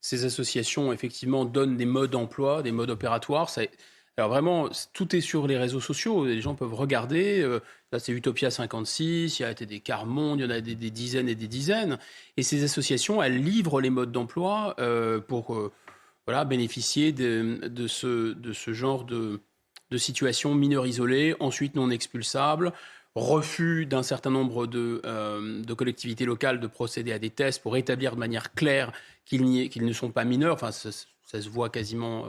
ces associations, effectivement, donnent des modes d'emploi, des modes opératoires. Alors vraiment, tout est sur les réseaux sociaux. Les gens peuvent regarder. Là, c'est Utopia 56, il y a TD Carmonde, il y en a des dizaines et des dizaines. Et ces associations, elles livrent les modes d'emploi pour bénéficier de ce genre de situations mineurs isolés, ensuite non expulsables, refus d'un certain nombre de collectivités locales de procéder à des tests pour établir de manière claire qu'ils ne sont pas mineurs. Enfin, ça se voit quasiment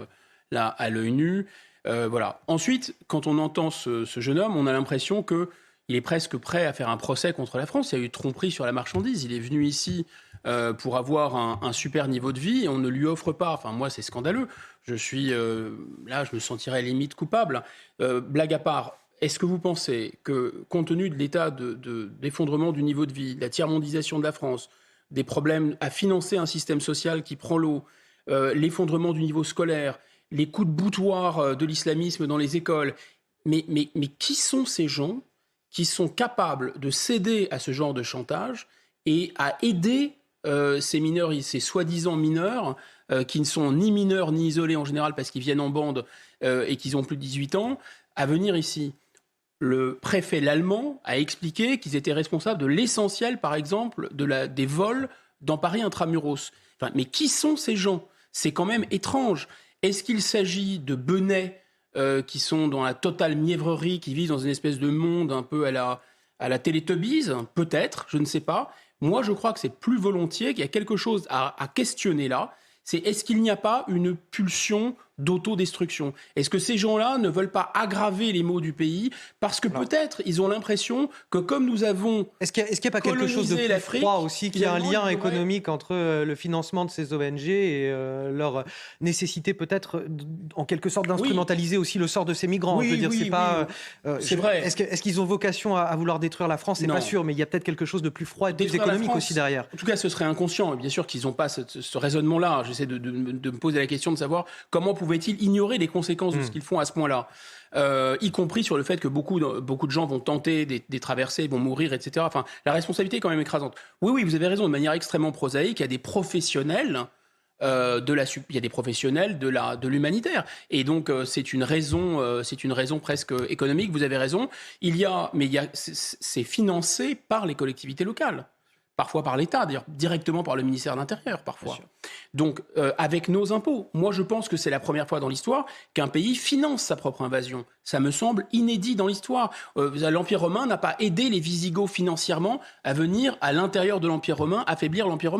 là à l'œil nu. Voilà. Ensuite, quand on entend ce jeune homme, on a l'impression qu'il est presque prêt à faire un procès contre la France. Il y a eu tromperie sur la marchandise. Il est venu ici pour avoir un super niveau de vie et on ne lui offre pas. Enfin, moi, c'est scandaleux. Là, je me sentirais limite coupable. Blague à part, est-ce que vous pensez que, compte tenu de l'état d'effondrement du niveau de vie, de la tiers-mondisation de la France, des problèmes à financer un système social qui prend l'eau, l'effondrement du niveau scolaire, les coups de boutoir de l'islamisme dans les écoles, mais qui sont ces gens qui sont capables de céder à ce genre de chantage et à aider ces mineurs, ces soi-disant mineurs, qui ne sont ni mineurs ni isolés en général parce qu'ils viennent en bande et qu'ils ont plus de 18 ans, à venir ici? Le préfet l'allemand a expliqué qu'ils étaient responsables de l'essentiel, par exemple, des vols dans Paris intramuros. Enfin, mais qui sont ces gens? C'est quand même étrange. Est-ce qu'il s'agit de benets qui sont dans la totale mièvrerie, qui vivent dans une espèce de monde un peu à la Télétubbies? Peut-être, je ne sais pas. Moi, je crois que c'est plus volontiers qu'il y a quelque chose à questionner là. Est-ce qu'il n'y a pas une pulsion d'autodestruction? Est-ce que ces gens-là ne veulent pas aggraver les maux du pays parce que peut-être ils ont l'impression que comme nous avons Est-ce qu'il n'y a pas quelque chose de plus froid aussi, qu'il y a un lien économique entre le financement de ces ONG et leur nécessité peut-être en quelque sorte d'instrumentaliser aussi le sort de ces migrants? Je veux dire, c'est pas. C'est vrai. Est-ce qu'ils ont vocation à vouloir détruire la France? C'est pas sûr, mais il y a peut-être quelque chose de plus froid et de plus économique aussi derrière. En tout cas, ce serait inconscient. Bien sûr qu'ils n'ont pas ce raisonnement-là. J'essaie de me poser la question de savoir comment pouvaient-ils ignorer les conséquences de ce qu'ils font à ce point-là, y compris sur le fait que beaucoup de gens vont tenter des traversées, vont mourir, etc. Enfin, la responsabilité est quand même écrasante. Oui, vous avez raison, de manière extrêmement prosaïque, il y a des professionnels il y a des professionnels de l'humanitaire. Et donc, c'est une raison presque économique, vous avez raison. C'est financé par les collectivités locales. Parfois par l'État, d'ailleurs directement par le ministère de l'Intérieur, parfois. Donc, avec nos impôts. Moi, je pense que c'est la première fois dans l'histoire qu'un pays finance sa propre invasion. Ça me semble inédit dans l'histoire. L'Empire romain n'a pas aidé les Visigoths financièrement à venir à l'intérieur de l'Empire romain, affaiblir l'Empire romain.